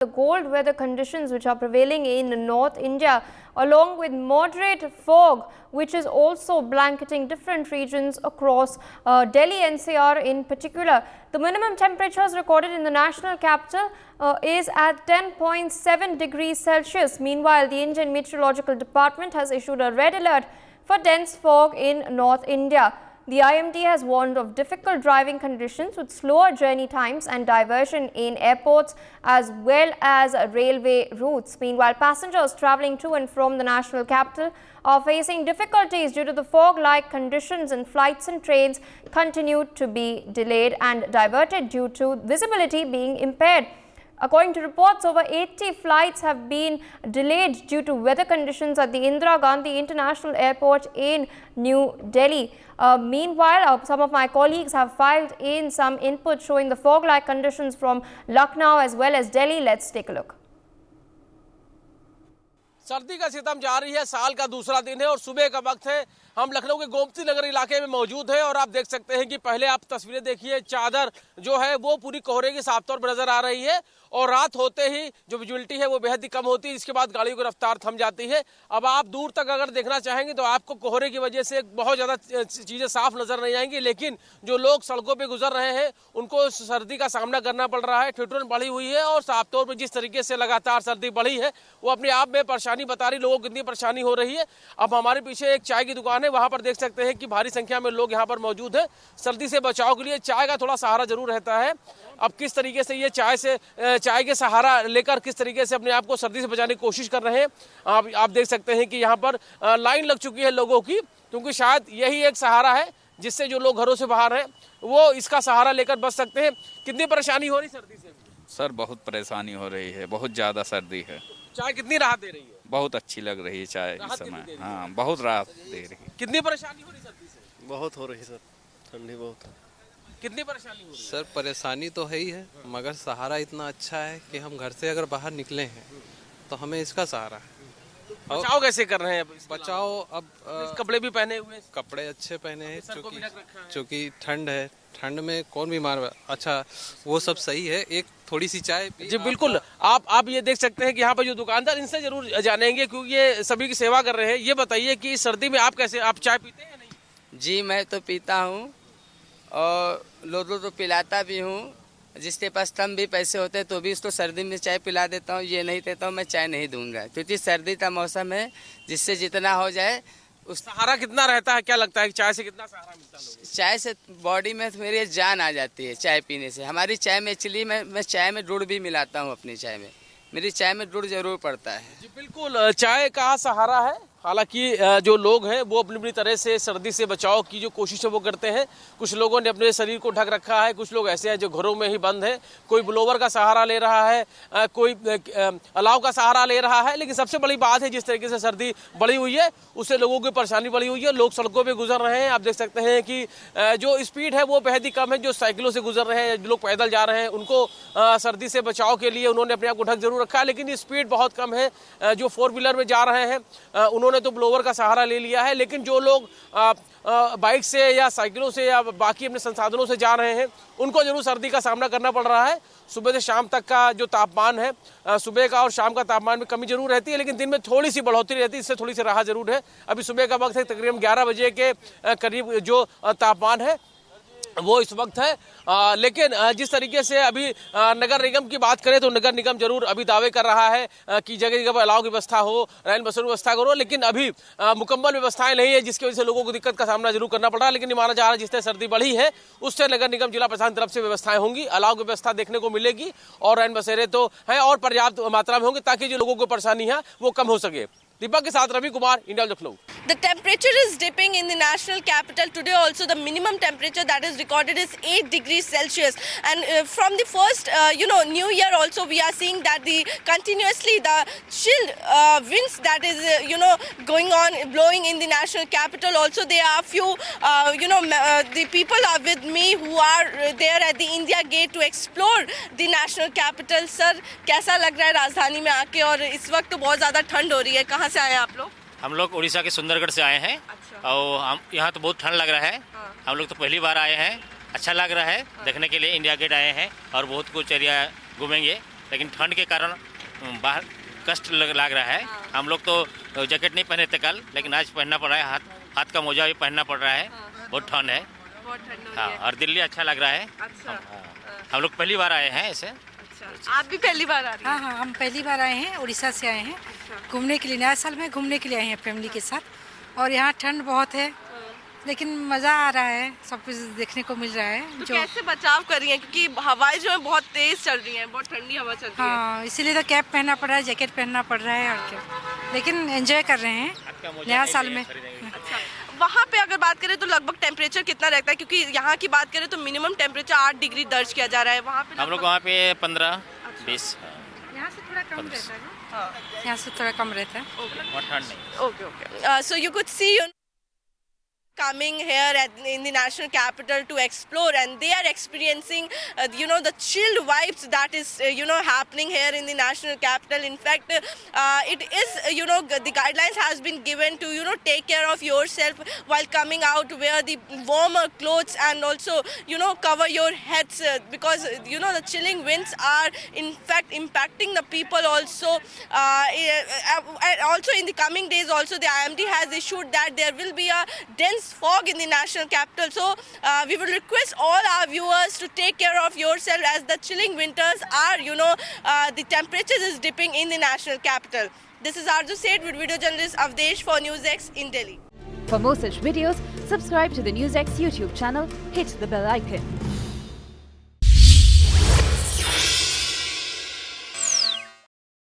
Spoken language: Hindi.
The cold weather conditions which are prevailing in North India, along with moderate fog which is also blanketing different regions across Delhi NCR in particular. The minimum temperatures recorded in the national capital is at 10.7 degrees Celsius. Meanwhile, the Indian Meteorological Department has issued a red alert for dense fog in North India. The IMD has warned of difficult driving conditions with slower journey times and diversion in airports as well as railway routes. Meanwhile, passengers travelling to and from the national capital are facing difficulties due to the fog-like conditions, and flights and trains continue to be delayed and diverted due to visibility being impaired. According to reports, over 80 flights have been delayed due to weather conditions at the Indira Gandhi International Airport in New Delhi. Meanwhile, some of my colleagues have filed in some input showing the fog-like conditions from Lucknow as well as Delhi. Let's take a look. सर्दी का सितम जारी है, साल का दूसरा दिन है और सुबह का वक्त है। हम लखनऊ के गोमती नगर इलाके में मौजूद हैं और आप देख सकते हैं कि पहले आप तस्वीरें देखिए, चादर जो है वो पूरी कोहरे की साफ तौर पर नजर आ रही है और रात होते ही जो विजुअलिटी है वो बेहद ही कम होती है, जिसके बाद गाड़ियों की रफ्तार थम जाती है। अब आप दूर तक अगर देखना चाहेंगे तो आपको कोहरे की वजह से बहुत ज़्यादा चीज़ें साफ नजर नहीं आएंगी, लेकिन जो लोग सड़कों पर गुजर रहे हैं उनको सर्दी का सामना करना पड़ रहा है। ठिठुरन बढ़ी हुई है और साफ तौर पर जिस तरीके से लगातार सर्दी बढ़ी है वो अपने आप में परेशानी बता रही, लोगों को कितनी परेशानी हो रही है। अब हमारे पीछे एक चाय की दुकान है, वहाँ पर देख सकते हैं कि भारी संख्या में लोग यहाँ पर मौजूद हैं। सर्दी से बचाव के लिए चाय का थोड़ा सहारा जरूर रहता है। अब किस तरीके से ये चाय के सहारा लेकर किस तरीके से अपने आप को सर्दी से बचाने की कोशिश कर रहे हैं, आप देख सकते हैं कि यहाँ पर लाइन लग चुकी है लोगों की, क्योंकि शायद यही एक सहारा है जिससे जो लोग घरों से बाहर हैं वो इसका सहारा लेकर बच सकते हैं। कितनी परेशानी हो रही सर्दी से? सर बहुत परेशानी हो रही है, बहुत ज़्यादा सर्दी है। चाय कितनी राहत दे रही है? बहुत अच्छी लग रही है चाय इस समय। हाँ, बहुत राहत दे रही है। कितनी परेशानी हो रही सर्दी से? बहुत हो रही सर, ठंडी बहुत। कितनी परेशानी हो रही? सर परेशानी तो है ही है, मगर सहारा इतना अच्छा है कि हम घर से अगर बाहर निकले हैं तो हमें इसका सहारा है। बचाव कैसे कर रहे हैं? बचाओ अब कपड़े भी पहने हुए हैं, कपड़े अच्छे पहने हैं क्योंकि ठंड है, ठंड में कौन बीमार है। अच्छा वो सब सही है, एक थोड़ी सी चाय जी बिल्कुल। आप ये देख सकते हैं कि यहाँ पर जो दुकानदार, इनसे जरूर जानेंगे क्योंकि ये सभी की सेवा कर रहे हैं। ये बताइए कि सर्दी में आप चाय पीते हैं या नहीं? जी मैं तो पीता हूँ और लोगों को पिलाता भी हूँ। जिसके पास कम भी पैसे होते हैं तो भी उसको सर्दी में चाय पिला देता हूँ। ये नहीं देता हूँ मैं चाय नहीं दूंगा, क्योंकि सर्दी का मौसम है, जिससे जितना हो जाए उस सहारा कितना रहता है? क्या लगता है कि चाय से कितना सहारा मिलता है? चाय से बॉडी में मेरी जान आ जाती है चाय पीने से। हमारी चाय में एक्चुअली मैं चाय में गुड़ भी मिलाता हूँ, अपनी चाय में मेरी चाय में गुड़ जरूर पड़ता है। जी बिल्कुल, चाय का सहारा है। हालांकि जो लोग हैं वो अपनी अपनी तरह से सर्दी से बचाव की जो कोशिश है वो करते हैं। कुछ लोगों ने अपने शरीर को ढक रखा है, कुछ लोग ऐसे हैं जो घरों में ही बंद है, कोई ब्लोवर का सहारा ले रहा है, कोई अलाव का सहारा ले रहा है। लेकिन सबसे बड़ी बात है जिस तरीके से सर्दी बढ़ी हुई है उससे लोगों की परेशानी बढ़ी हुई है। लोग सड़कों पर गुजर रहे हैं, आप देख सकते हैं कि जो स्पीड है वो बेहद ही कम है। जो साइकिलों से गुजर रहे हैं, जो लोग पैदल जा रहे हैं, उनको सर्दी से बचाव के लिए उन्होंने अपने आप को ढक जरूर रखा है, लेकिन स्पीड बहुत कम है। जो 4 व्हीलर में जा रहे हैं उन्होंने तो ब्लोवर का सहारा ले लिया है, लेकिन जो लोग बाइक से या साइकिलों से या बाकी अपने संसाधनों से जा रहे हैं उनको जरूर सर्दी का सामना करना पड़ रहा है। सुबह से शाम तक का जो तापमान है, सुबह का और शाम का तापमान में कमी जरूर रहती है, लेकिन दिन में थोड़ी सी बढ़ोतरी रहती है, इससे थोड़ी सी राहत जरूर है। अभी सुबह का वक्त है, तकरीबन 11 बजे के करीब जो तापमान है वो इस वक्त है। लेकिन जिस तरीके से अभी नगर निगम की बात करें तो नगर निगम जरूर अभी दावे कर रहा है कि जगह जगह अलाव की व्यवस्था हो, रैन बसेरों की व्यवस्था करो, लेकिन अभी मुकम्मल व्यवस्थाएं नहीं है, जिसकी वजह से लोगों को दिक्कत का सामना जरूर करना पड़ रहा है। लेकिन ये माना जा रहा है जिस तरह सर्दी बढ़ी है उससे नगर निगम जिला प्रशासन तरफ से व्यवस्थाएं होंगी, अलाव की व्यवस्था देखने को मिलेगी और रैन बसेरे तो हैं और पर्याप्त मात्रा में होंगे ताकि जो लोगों को परेशानी है वो कम हो सके। दीपक के साथ Ravi Kumar, India Lucknow. The temperature is dipping in the national capital today. Also, the minimum temperature that is recorded is 8 degrees Celsius. And from the first, New Year also, we are seeing that continuously the chilled winds that is, going on, blowing in the national capital. Also, there are few, the people are with me who are there at the India Gate to explore the national capital. Sir, कैसा लग रहा है राजधानी में आके? और इस वक्त तो बहुत ज़्यादा ठंड हो रही है। कहाँ से आए आप लोग? हम लोग उड़ीसा के सुंदरगढ़ से आए हैं। अच्छा। और हम यहाँ तो बहुत ठंड लग रहा है। हाँ। हम लोग तो पहली बार आए हैं, अच्छा लग रहा है। हाँ। देखने के लिए इंडिया गेट आए हैं और बहुत कुछ एरिया घूमेंगे। लेकिन ठंड के कारण बाहर कष्ट लग रहा है। हम लोग तो जैकेट नहीं पहने थे कल, लेकिन आज पहनना पड़ रहा है। हाथ का मोजा भी पहनना पड़ रहा है। बहुत ठंड है। बहुत ठंड हो हाँ, रही है। और दिल्ली अच्छा लग रहा है। अच्छा। हम लोग पहली बार आए हैं ऐसे। अच्छा, आप भी पहली बार आ रही हैं? हाँ, हम पहली बार आए हैं, उड़ीसा से आए हैं घूमने के लिए। नया साल में घूमने के लिए आए हैं फैमिली के साथ। और यहाँ ठंड बहुत है, लेकिन मज़ा आ रहा है, सब कुछ देखने को मिल रहा है। तो कैसे बचाव कर रही हैं, क्योंकि हवाएं जो है बहुत तेज चल रही हैं, बहुत ठंडी हवा चल रही है। हाँ, इसीलिए तो कैप पहनना पड़ रहा है, जैकेट पहनना पड़ रहा है और क्या, लेकिन एंजॉय कर रहे हैं नया साल में। अच्छा, वहाँ पे अगर बात करें तो लगभग टेम्परेचर कितना रहता है, क्योंकि यहाँ की बात करें तो मिनिमम टेम्परेचर 8 डिग्री दर्ज किया जा रहा है। वहाँ पे हम लोग वहाँ पे 15-20। यहाँ से थोड़ा कम रहता है, यहाँ से थोड़ा कम रहता है। बहुत ठंड नहीं। Okay. So you could see coming here in the national capital to explore, and they are experiencing the chilled vibes that is happening here in the national capital. In fact, it is the guidelines has been given to take care of yourself while coming out, wear the warmer clothes, and also cover your heads, because the chilling winds are in fact impacting the people also. And also in the coming days also the IMD has issued that there will be a dense fog in the national capital. So we will request all our viewers to take care of yourself, as the chilling winters are, the temperatures is dipping in the national capital. This is Arju Seth with video journalist Avdesh for NewsX in Delhi. For more such videos, subscribe to the NewsX YouTube channel, hit the bell icon.